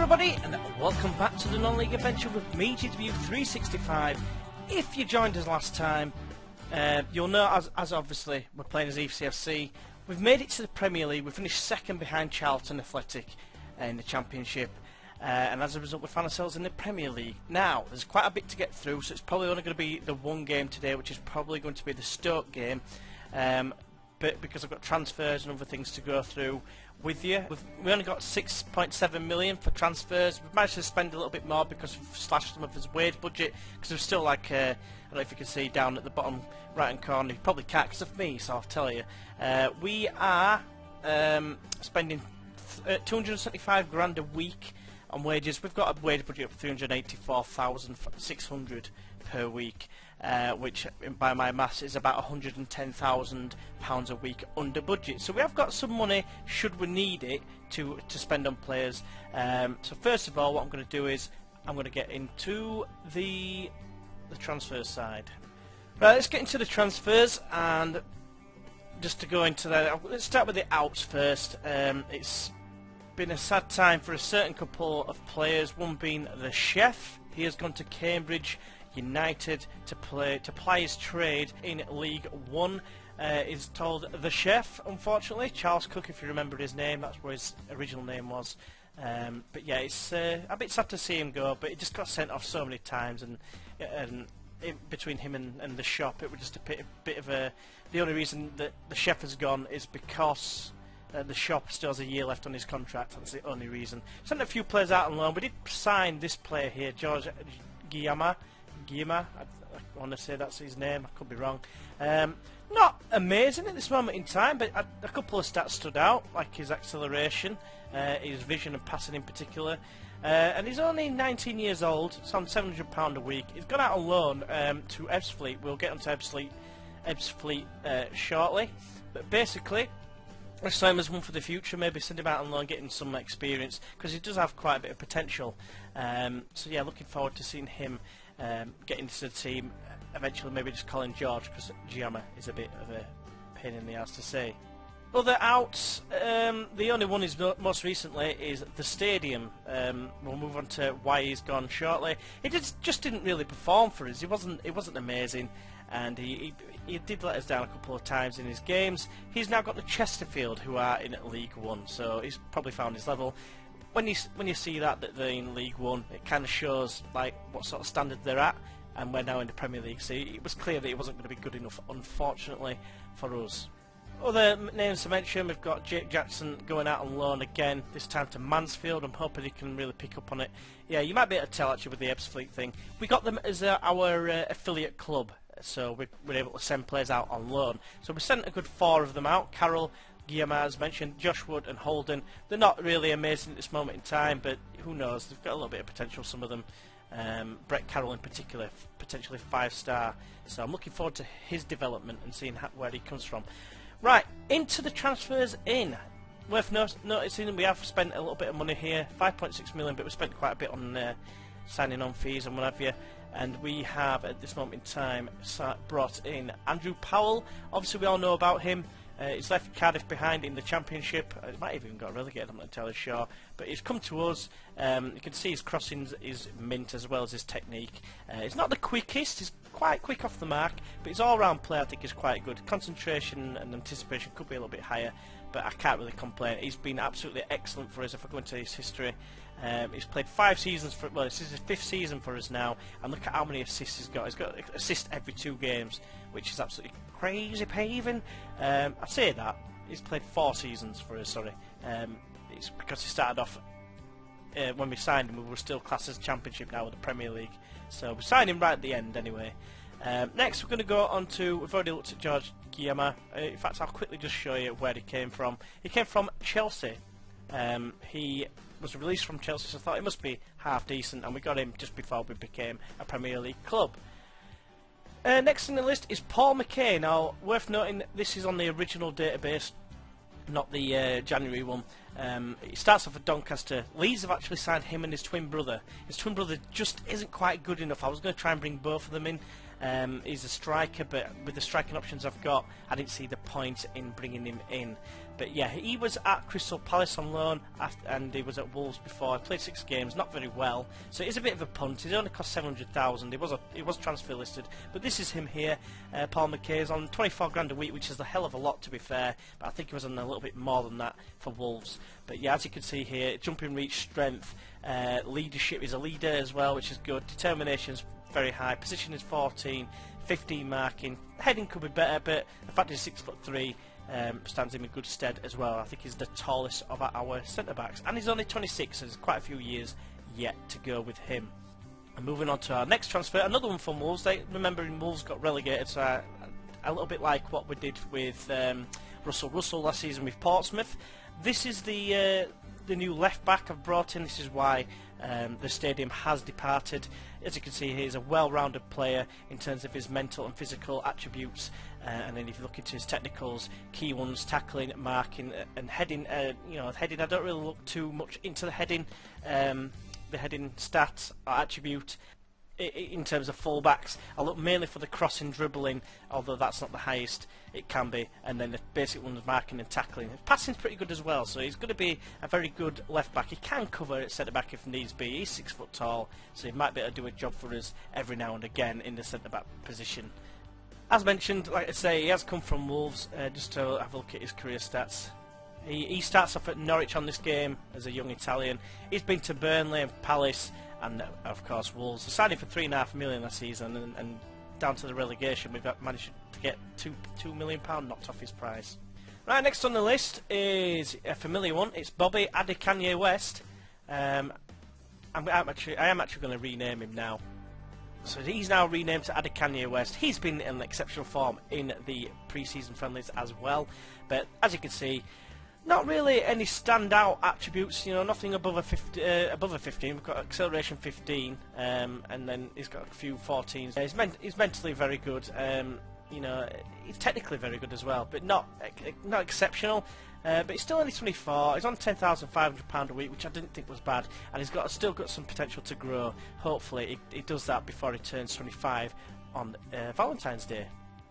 everybody, and welcome back to the non-league adventure with me, GW365. If you joined us last time, you'll know as obviously we're playing as EFCFC. We've made it to the Premier League. We finished second behind Charlton Athletic in the Championship, and as a result we found ourselves in the Premier League. Now, there's quite a bit to get through, so it's probably only going to be the one game today, which is probably going to be the Stoke game, but because I've got transfers and other things to go through with you. We only got 6.7 million for transfers. We've managed to spend a little bit more because we've slashed some of his wage budget, because we're still like, I don't know if you can see down at the bottom right hand corner, you probably can't because of me, so I'll tell you. We are spending 275 grand a week on wages. We've got a wage budget of 384,600 per week, which by my maths is about £110,000 a week under budget. So we have got some money should we need it to spend on players. So first of all, what I'm going to do is I'm going to get into the transfer side. Right, let's get into the transfers, and just to go into that, let's start with the outs first. It's been a sad time for a certain couple of players, one being the Chef. He has gone to Cambridge United to ply his trade in League One. Is told the Chef, unfortunately. Charles Cook, if you remember his name, that's where his original name was. But yeah, it's a bit sad to see him go, but he just got sent off so many times, and between him and the shop, it was just a bit of a... The only reason that the Chef has gone is because the shop still has a year left on his contract. That's the only reason. Sent a few players out on loan. We did sign this player here, George Guillama. I want to say that's his name, I could be wrong. Not amazing at this moment in time, but a couple of stats stood out, like his acceleration, his vision and passing in particular. And he's only 19 years old, it's on £700 a week. He's gone out on loan to Ebbsfleet. We'll get onto Ebbsfleet shortly. But basically, I saw him as one for the future, maybe send him out on loan, getting some experience, because he does have quite a bit of potential. So yeah, looking forward to seeing him get into the team. Eventually maybe just calling George, because Giamma is a bit of a pain in the ass to say. Other outs, the only one is most recently is the Stadium. We'll move on to why he's gone shortly. He just didn't really perform for us. It wasn't amazing, and he did let us down a couple of times in his games. He's now got the Chesterfield, who are in League One, so he's probably found his level. When you see that they're in League One, it kind of shows like what sort of standard they're at, and we're now in the Premier League, so it was clear that he wasn't going to be good enough, unfortunately, for us. Other names to mention, we've got Jake Jackson going out on loan again, this time to Mansfield. I'm hoping he can really pick up on it. Yeah, you might be able to tell actually with the Ebbsfleet thing. We got them as our affiliate club, so we're able to send players out on loan. So we sent a good 4 of them out. Carroll, Guillaume, as mentioned, Josh Wood and Holden. They're not really amazing at this moment in time, but who knows, they've got a little bit of potential, some of them. Brett Carroll in particular, potentially 5-star, so I'm looking forward to his development and seeing where he comes from. Right, into the transfers in. Worth noticing we have spent a little bit of money here, 5.6 million, but we spent quite a bit on signing on fees and what have you. And we have, at this moment in time, brought in Andrew Powell. Obviously we all know about him. He's left Cardiff behind in the Championship. He might have even got relegated, I'm not entirely sure. But he's come to us. You can see his crossings is mint, as well as his technique. He's not the quickest, he's quite quick off the mark, but his all-round play I think is quite good. Concentration and anticipation could be a little bit higher, but I can't really complain. He's been absolutely excellent for us if I go into his history. He's played 5 seasons for, well, this is his 5th season for us now, and look at how many assists he's got. He's got assists every 2 games, which is absolutely crazy paving. I say that, he's played 4 seasons for us, sorry. It's because he started off, when we signed him, we were still classed as Championship now with the Premier League. So we signed him right at the end anyway. Next we're going to go on to, we've already looked at George Guillaume. In fact, I'll quickly just show you where he came from. He came from Chelsea. He was released from Chelsea, so I thought he must be half decent, and we got him just before we became a Premier League club. Next on the list is Paul McKay. Now, worth noting, this is on the original database, not the January one. He starts off at Doncaster. Leeds have actually signed him and his twin brother. His twin brother just isn't quite good enough. I was going to try and bring both of them in. He's a striker, but with the striking options I've got, I didn't see the point in bringing him in. But yeah, he was at Crystal Palace on loan, and he was at Wolves before. He played 6 games, not very well, so it is a bit of a punt. He's only cost 700,000. He was transfer listed, but this is him here. Paul McKay's on 24 grand a week, which is a hell of a lot to be fair. But I think he was on a little bit more than that for Wolves. But yeah, as you can see here, jumping reach, strength, leadership. He's a leader as well, which is good. Determination's very high. Position is 14, 15 marking. Heading could be better, but the fact he's 6'3". Stands him in good stead as well. I think he's the tallest of our centre-backs, and he's only 26, so there's quite a few years yet to go with him. And moving on to our next transfer, another one from Wolves. Remembering Wolves got relegated, so a little bit like what we did with Russell last season with Portsmouth. This is the new left-back I've brought in. This is why the stadium has departed. As you can see, he's a well-rounded player in terms of his mental and physical attributes. And then if you look into his technicals, key ones, tackling, marking, and heading. Heading. I don't really look too much into the heading stats or attribute. In terms of fullbacks, I look mainly for the crossing, dribbling, although that's not the highest it can be, and then the basic ones, marking and tackling. Passing's pretty good as well, so he's going to be a very good left back. He can cover at centre back if needs be. He's 6 foot tall, so he might be able to do a job for us every now and again in the centre back position. As mentioned, like I say, he has come from Wolves. Just to have a look at his career stats. He starts off at Norwich on this game as a young Italian. He's been to Burnley and Palace, and of course Wolves. Signed him for £3.5 million last season, and down to the relegation we've managed to get £2 million knocked off his price. Right, next on the list is a familiar one. It's Bobby Adekanye West. I am actually going to rename him now. So he's now renamed to Adekanye West. He's been in exceptional form in the pre-season friendlies as well, but as you can see, not really any standout attributes. Nothing above a 15. We've got acceleration 15, and then he's got a few 14s. He's mentally very good. He's technically very good as well, but not exceptional. But he's still only 24. He's on £10,500 a week, which I didn't think was bad, and he's still got some potential to grow. Hopefully, he does that before he turns 25 on Valentine's Day.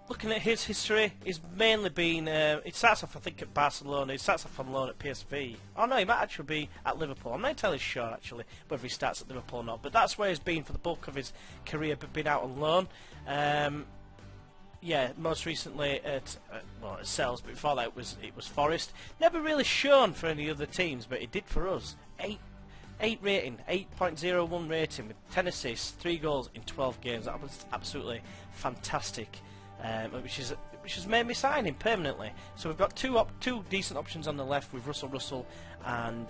Looking at his history, he's mainly been. He starts off, I think, at Barcelona. He starts off on loan at PSV. Oh no, he might actually be at Liverpool. I'm not entirely sure actually whether he starts at Liverpool or not. But that's where he's been for the bulk of his career, but been out on loan. Yeah, most recently at Sels, but before that it was Forest. Never really shown for any other teams, but he did for us. 8 rating, 8.01 rating with 10 assists, 3 goals in 12 games. That was absolutely fantastic. Which has made me sign him permanently. So we've got two decent options on the left with Russell and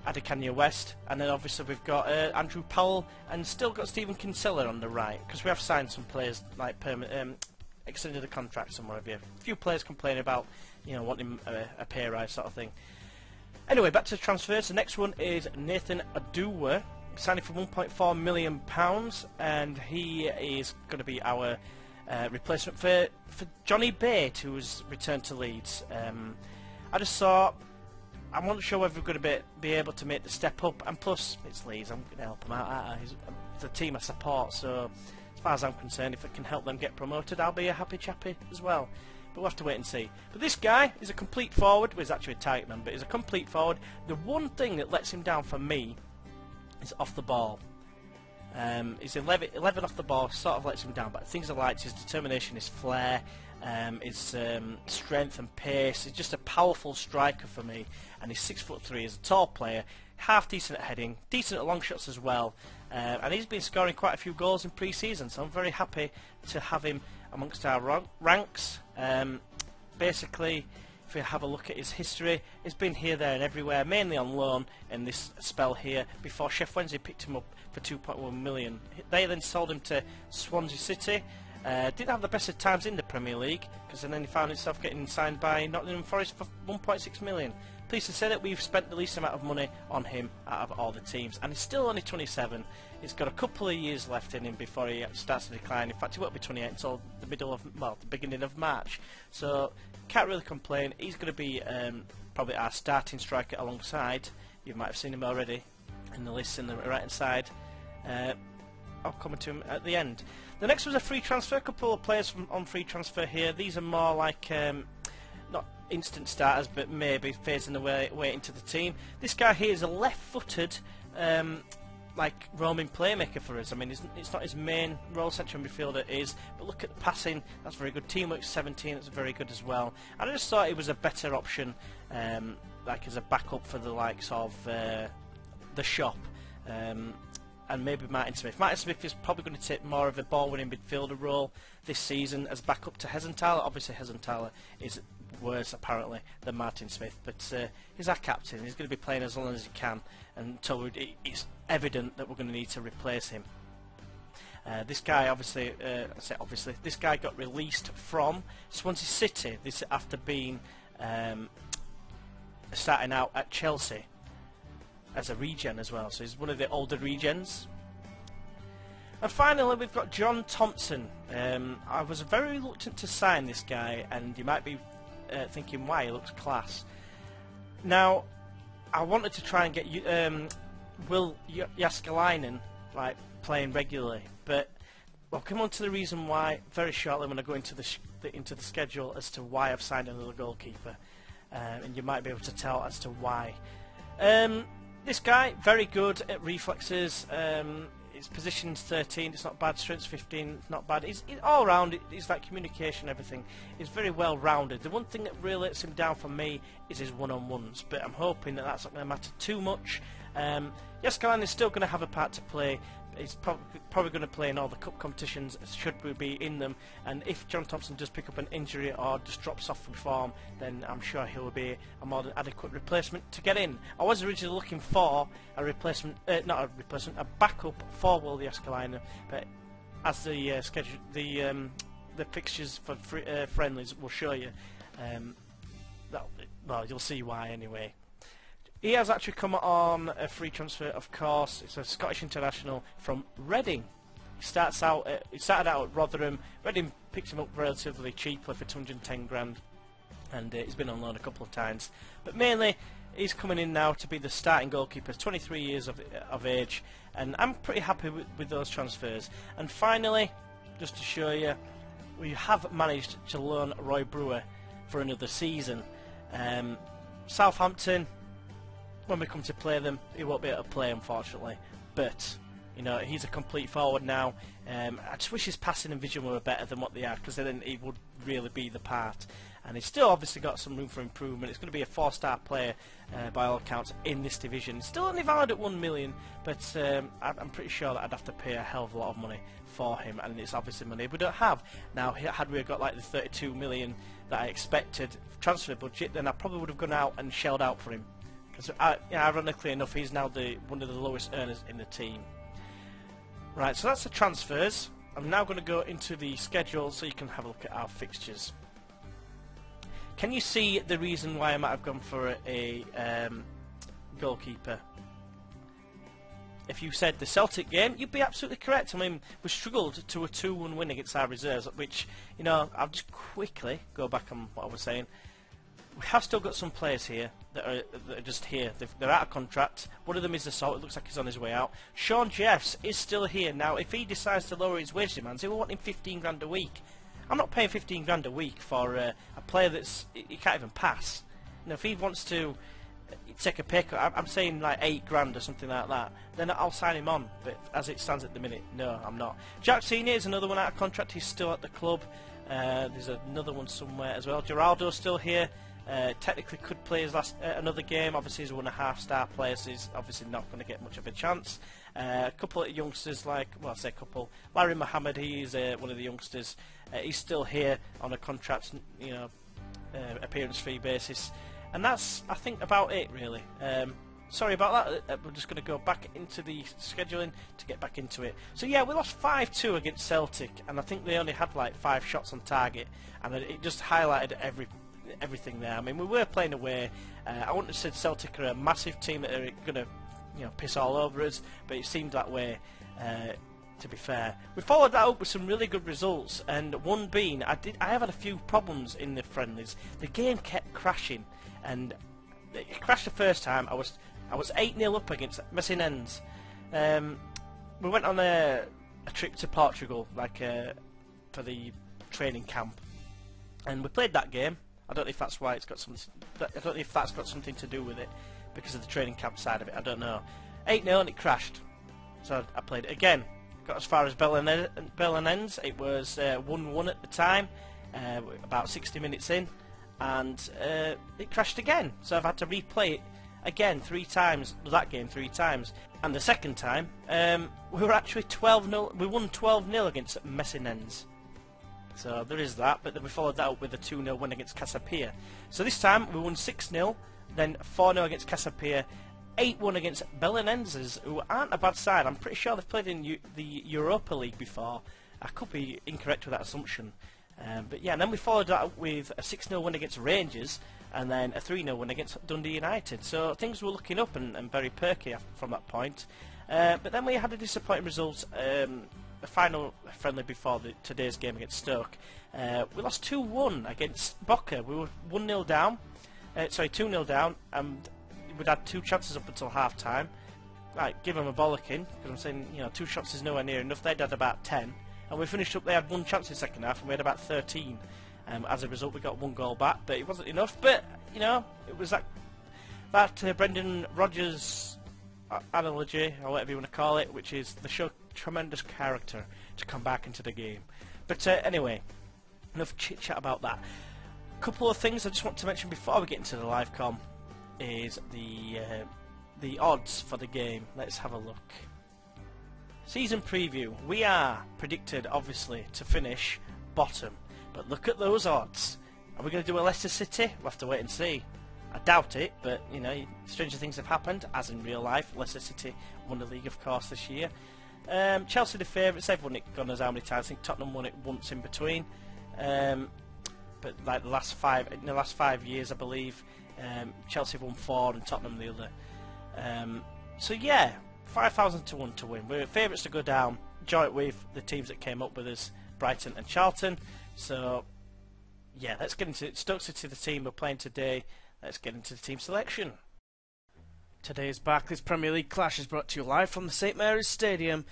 Adekanye West, and then obviously we've got Andrew Powell, and still got Stephen Kinsella on the right, because we have signed some players like extended the contracts and whatever. A few players complaining about wanting a pay rise sort of thing. Anyway, back to the transfers. The next one is Nathan Aduwa, signing for £1.4 million, and he is going to be our replacement for Johnny Bate, who was returned to Leeds. I just thought, I'm not sure whether we're going to be able to make the step up, and plus it's Leeds, I'm going to help him out. It's a team I support, so as far as I'm concerned, if it can help them get promoted, I'll be a happy chappy as well. But we'll have to wait and see. But this guy is a complete forward. Well, he's actually a target man, but he's a complete forward. The one thing that lets him down for me is off the ball. He's 11 off the ball, sort of lets him down, but things I liked: his determination, his flair, his strength and pace. He's just a powerful striker for me, and he's 6'3". He's a tall player, half decent at heading, decent at long shots as well, and he's been scoring quite a few goals in pre-season, so I'm very happy to have him amongst our ranks. Basically, if you have a look at his history, he's been here, there and everywhere, mainly on loan in this spell here, before Sheff Wednesday picked him up for £2.1 million. They then sold him to Swansea City. Didn't have the best of times in the Premier League, because then he found himself getting signed by Nottingham Forest for £1.6 million. Pleased to say that we've spent the least amount of money on him out of all the teams, and he's still only 27. He's got a couple of years left in him before he starts to decline. In fact, he won't be 28 until the beginning of March. So can't really complain. He's going to be probably our starting striker alongside. You might have seen him already in the list in the right hand side. I'll come to him at the end. The next was a free transfer. A couple of players on free transfer here. These are more like instant starters, but maybe phasing the way into the team. This guy here is a left-footed, like roaming playmaker for us. I mean, it's not his main role, central midfielder is, but look at the passing. That's very good. Teamwork 17. That's very good as well. And I just thought it was a better option, like as a backup for the likes of the shop. And maybe Martin Smith. Martin Smith is probably going to take more of a ball-winning midfielder role this season as backup to Hesenthaler. Obviously, Hesenthaler is worse, apparently, than Martin Smith, but he's our captain. He's going to be playing as long as he can until it's evident that we're going to need to replace him. This guy, obviously, this guy got released from Swansea City. This after being starting out at Chelsea as a regen as well, so he's one of the older regens. And finally, we've got John Thompson. I was very reluctant to sign this guy, and you might be thinking why. He looks class. Now, I wanted to try and get Will Jaskalainen like playing regularly, but I'll come on to the reason why very shortly when I go into the schedule as to why I've signed another goalkeeper, and you might be able to tell as to why. This guy, very good at reflexes. His position's 13, it's not bad. Strength's 15, it's not bad. He's all round. He's like communication, everything. He's very well rounded. The one thing that really lets him down for me is his one-on-ones, but I'm hoping that that's not going to matter too much. Jaskalainen is still going to have a part to play. He's probably going to play in all the cup competitions, should we be in them, and if John Thompson does pick up an injury or just drops off from form, then I'm sure he will be a more than adequate replacement to get in. I was originally looking for a replacement, not a replacement, a backup for Will Jaskalainen, but as the schedule, the fixtures for friendlies will show you, well, you'll see why anyway. He has actually come on a free transfer, of course. It's a Scottish international from Reading. He started out at Rotherham. Reading picked him up relatively cheaply for 210 grand, and he's been on loan a couple of times. But mainly, he's coming in now to be the starting goalkeeper. He's 23 years of age, and I'm pretty happy with those transfers. And finally, just to show you, we have managed to loan Roy Brewer for another season. Southampton, when we come to play them, he won't be able to play, unfortunately. But, you know, he's a complete forward now. I just wish his passing and vision were better than what they are, because then he would really be the part. And he's still obviously got some room for improvement. It's going to be a 4-star player, by all accounts, in this division. Still only valued at 1 million, but I'm pretty sure that I'd have to pay a hell of a lot of money for him, and it's obviously money we don't have. Now, had we got like the 32 million that I expected transfer budget, then I probably would have gone out and shelled out for him. Because, ironically enough, he's now one of the lowest earners in the team. Right, so that's the transfers. I'm now going to go into the schedule so you can have a look at our fixtures. Can you see the reason why I might have gone for a goalkeeper? If you said the Celtic game, you'd be absolutely correct. I mean, we struggled to a 2-1 win against our reserves, which, you know, I'll just quickly go back on what I was saying. We have still got some players here that are just here. They're out of contract. One of them is Assault. It looks like he's on his way out. Sean Jeffs is still here. Now, if he decides to lower his wage demands, he will want him 15 grand a week. I'm not paying 15 grand a week for a player he can't even pass. You know, if he wants to take a pay cut, I'm saying like 8 grand or something like that, then I'll sign him on. But as it stands at the minute, no, I'm not. Jack Senior is another one out of contract. He's still at the club. There's another one somewhere as well. Geraldo's still here. Technically could play his another game. Obviously he's a 1.5-star player, so he's obviously not going to get much of a chance. A couple of youngsters, like, well, I say a couple. Larry Mohammed, he's one of the youngsters. He's still here on a contract, you know, appearance fee basis, and that's, I think, about it really. Sorry about that. We're just going to go back into the scheduling to get back into it. So yeah, we lost 5-2 against Celtic, and I think they only had like 5 shots on target, and it just highlighted everything there. I mean, we were playing away. I wouldn't have said Celtic are a massive team that are going to, you know, piss all over us, but it seemed that way. To be fair, we followed that up with some really good results, and one being, I have had a few problems in the friendlies. The game kept crashing, and it crashed the first time. I was 8-0 up against Messinenses. We went on a trip to Portugal, like for the training camp, and we played that game. I don't know if that's why it's got something. I don't know if that's got something to do with it because of the training camp side of it. I don't know. 8-0 and it crashed. So I played it again. Got as far as bell and ends. It was 1-1 at the time, about 60 minutes in, and it crashed again. So I've had to replay it again 3 times. That game 3 times, and the second time we were actually 12-0. We won 12-0 against Messinens. So there is that, but then we followed that up with a 2-0 win against Casapia. So this time we won 6-0, then 4-0 against Casapia, 8-1 against Belenenses, who aren't a bad side. I'm pretty sure they've played in the Europa League before. I could be incorrect with that assumption. But yeah, and then we followed that up with a 6-0 win against Rangers, and then a 3-0 win against Dundee United. So things were looking up and very perky from that point. But then we had a disappointing result. The final friendly before today's game against Stoke. We lost 2-1 against Boca. We were 1-0 down. 2-0 down, and we'd had 2 chances up until half time. Right, give them a bollocking, because I'm saying, 2 shots is nowhere near enough. They'd had about 10, and we finished up. They had 1 chance in the second half, and we had about 13. As a result, we got 1 goal back, but it wasn't enough. But it was that Brendan Rodgers analogy, or whatever you want to call it, which is the show tremendous character to come back into the game. But anyway, enough chit chat about that. Couple of things I just want to mention before we get into the live com is the odds for the game. Let's have a look. Season preview. We are predicted, obviously, to finish bottom, but look at those odds. Are we going to do a Leicester City? We'll have to wait and see. I doubt it, but stranger things have happened, as in real life. Leicester City won the league, of course, this year. Chelsea the favourites. They've won it, God knows how many times. I think Tottenham won it once in between. But like in the last 5 years, I believe, Chelsea have won 4 and Tottenham the other. So yeah, 5,000 to 1 to win. We're favourites to go down, joint with the teams that came up with us, Brighton and Charlton. So yeah, let's get into it. Stoke City, the team we're playing today. Let's get into the team selection. Today's Barclays Premier League clash is brought to you live from the St Mary's Stadium.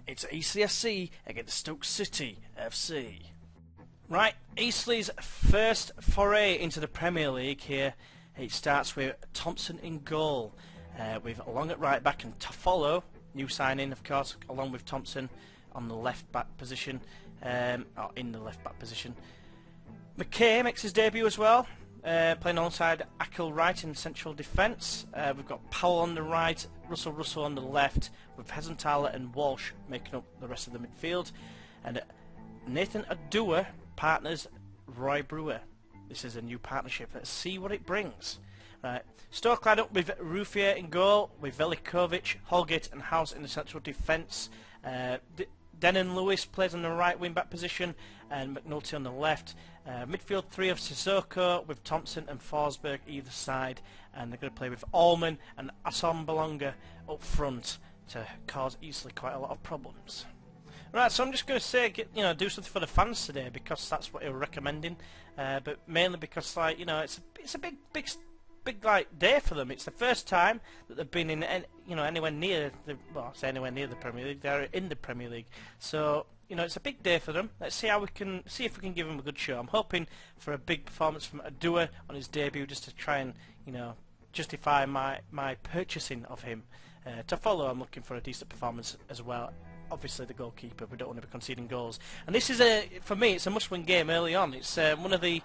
It's ECFC against Stoke City FC. Right, Eastleigh's first foray into the Premier League here. It starts with Thompson in goal, with Long at right back and Toffolo, new signing of course, along with Thompson on the left back position, or in the left back position. McKay makes his debut as well, playing alongside Ackle right in central defence. We've got Powell on the right, Russell on the left, with Hesenthaler and Walsh making up the rest of the midfield, and Nathan Adua partners Roy Brewer. This is a new partnership. Let's see what it brings. Right. Stoke lined up with Ruffier in goal, with Velikovic, Holgate and House in the central defence. Denon Lewis plays on the right wing back position, and McNulty on the left. Midfield 3 of Sissoko with Thompson and Forsberg either side, and they're going to play with Allman and Assombalonga up front to cause Eastleigh quite a lot of problems. Right, so I'm just going to say, do something for the fans today, because that's what they were recommending, but mainly because, it's a big day for them. It's the first time that they've been in, anywhere near anywhere near the Premier League. They're in the Premier League, so it's a big day for them. Let's see if we can give them a good show. I'm hoping for a big performance from Adua on his debut, just to try and justify my purchasing of him. To follow, I'm looking for a decent performance as well. Obviously the goalkeeper, we don't want to be conceding goals, and this is for me it's a must-win game early on. It's one of the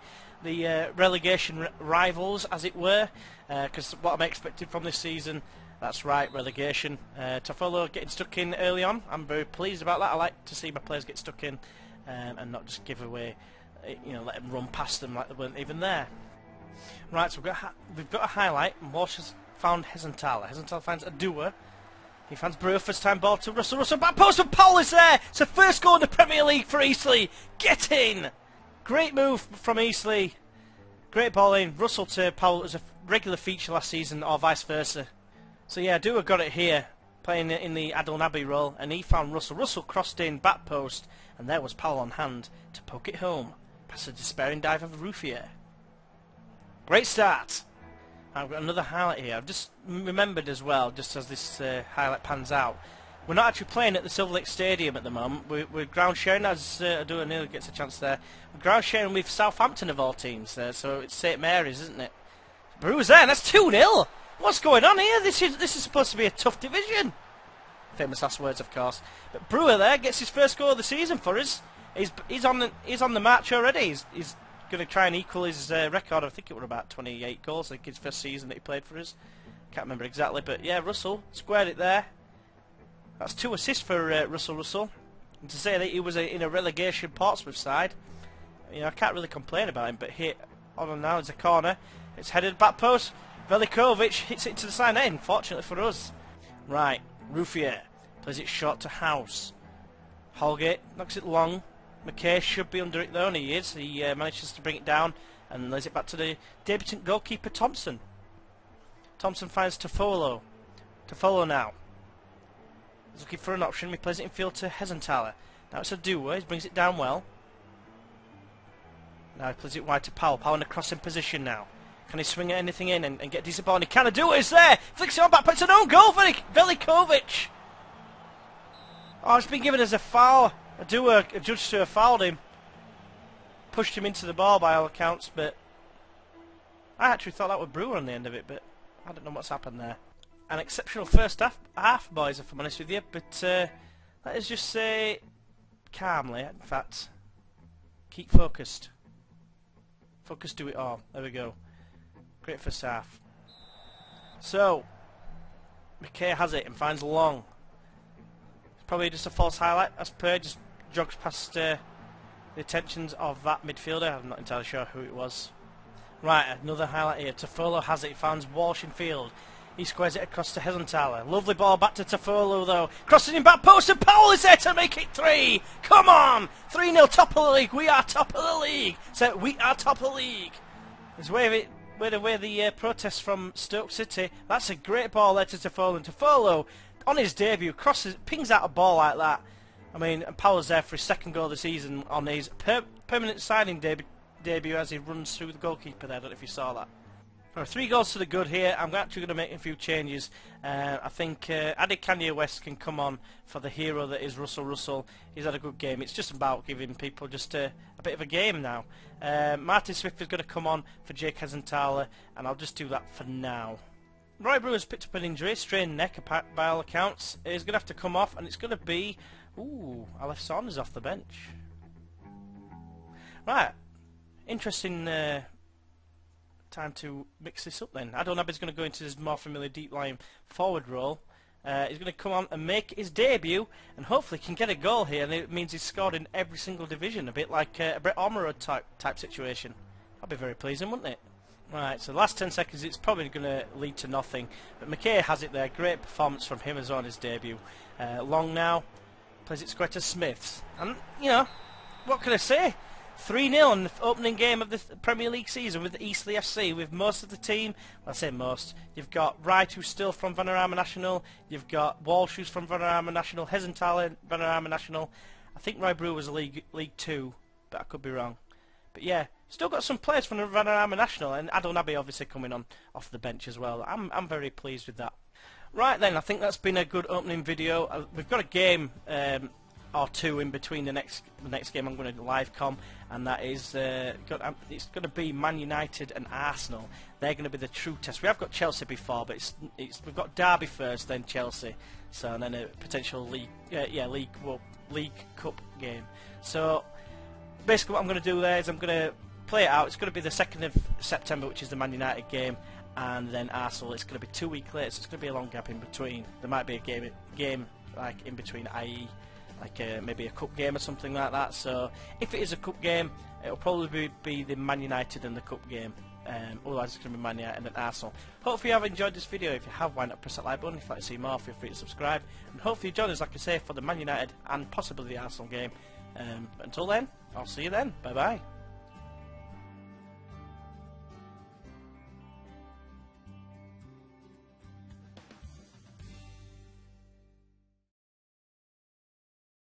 relegation rivals, as it were, because what I'm expecting from this season, that's right, relegation. To follow getting stuck in early on, I'm very pleased about that. I like to see my players get stuck in and not just give away, let them run past them like they weren't even there. Right, so we've got a highlight, and Walsh has found Hesenthaler. Hesenthaler finds Adua. He finds Brewer, first time ball to Russell, back post, and Powell is there! It's the first goal in the Premier League for Eastleigh! Get in! Great move from Eastleigh. Great ball in. Russell to Powell was a regular feature last season, or vice versa. So yeah, Dua got it here, playing in the Adel Nabi role, and he found Russell. Russell crossed in, back post, and there was Powell on hand to poke it home, past a despairing dive of Ruffier. Great start! I've got another highlight here. I've just remembered as well, just as this highlight pans out, We're not actually playing at the Silver Lake Stadium at the moment. We're ground sharing, as O'Neill gets a chance there. We're ground sharing with Southampton of all teams, so it's St Mary's, isn't it? Brewers there, and that's 2-0. What's going on here? This is supposed to be a tough division. Famous last words, of course. But Brewer there gets his first goal of the season for us. He's on the march already. He's going to try and equal his record. I think it was about 28 goals. I think his first season that he played for us. Can't remember exactly, but yeah, Russell squared it there. That's 2 assists for Russell. And to say that he was in a relegation Portsmouth side, you know, I can't really complain about him. But here, on and now, is a corner. It's headed back post. Velikovic hits it to the side net, fortunately for us. Right, Ruffier plays it short to House. Holgate knocks it long. McKay should be under it though, and he is. He manages to bring it down and lays it back to the debutant goalkeeper Thompson. Thompson finds Toffolo. Toffolo now. He's looking for an option. He plays it in field to Hesenthaler. Now it's a duo. He brings it down well. Now he plays it wide to Powell. Powell in a crossing position now. Can he swing anything in and get decent ball? And he can do it. It's there. Flicks it on back. But it's an own goal for Velikovic. Oh, it's been given as a foul. A judge to have fouled him. Pushed him into the ball by all accounts, but I actually thought that was Brewer on the end of it, but I don't know what's happened there. An exceptional first half, boys, if I'm honest with you, but let us just say calmly, in fact, keep focused. Focus, do it all. There we go. Great first half. So, McKay has it and finds Long. It's probably just a false highlight, as per, just jogs past the attentions of that midfielder. I'm not entirely sure who it was. Right, another highlight here. Toffolo has it, finds Walsh in field. He squares it across to Hesenthaler. Lovely ball back to Toffolo though. Crossing in back post and Powell is there to make it 3. Come on! 3-0, top of the league. We are top of the league. So we are top of the league. There's way the protests from Stoke City. That's a great ball there to Toffolo. And Toffolo, on his debut, pings out a ball like that. I mean, and Powell's there for his second goal of the season on his permanent signing debut as he runs through the goalkeeper there. I don't know if you saw that. 3 goals to the good here. I'm actually going to make a few changes. I think Adekanye West can come on for the hero that is Russell. He's had a good game. It's just about giving people just a bit of a game now. Martin Smith is going to come on for Jake Hesenthaler, and I'll just do that for now. Roy Brewer's picked up an injury, strained neck by all accounts. He's going to have to come off, and it's going to be... Ooh, Aleph Saunders off the bench. Right, interesting time to mix this up then. Adonabi's going to go into his more familiar deep line forward role. He's going to come on and make his debut, and hopefully can get a goal here, and it means he's scored in every single division, a bit like a Brett Ormerod type situation. That'd be very pleasing, wouldn't it? Right, so the last 10 seconds, it's probably going to lead to nothing, but McKay has it there. Great performance from him as on his debut. Long now plays it square to Smiths, and you know, what can I say? 3-0 in the opening game of the Premier League season with Eastleigh FC, with most of the team, well, I say most, you've got Wright, who's still from Vanarama National, you've got Walsh, who's from Vanarama National, Hesenthaler, Vanarama National. I think Roy Brewer was a League 2, but I could be wrong. But yeah, still got some players from the Vanarama National, and Adonabi obviously coming on off the bench as well. I'm very pleased with that. Right then, I think that's been a good opening video. We've got a game or 2 in between the next game I'm going to live com, and that is it's going to be Man United and Arsenal. They're going to be the true test. We have got Chelsea before, but we've got Derby first, then Chelsea, so and then a potential League Cup game. So basically, what I'm going to do there is I'm going to play it out. It's going to be the 2nd of September, which is the Man United game, and then Arsenal. It's going to be 2 weeks later, so it's going to be a long gap in between. There might be a game like in between, i.e. like maybe a cup game or something like that. So if it is a cup game, it'll probably be the Man United and the cup game. Otherwise it's going to be Man United and Arsenal. Hopefully you have enjoyed this video. If you have, why not press that like button. If you'd like to see more, feel free to subscribe, and hopefully join us, like I say, for the Man United and possibly the Arsenal game. Until then, I'll see you then. Bye bye.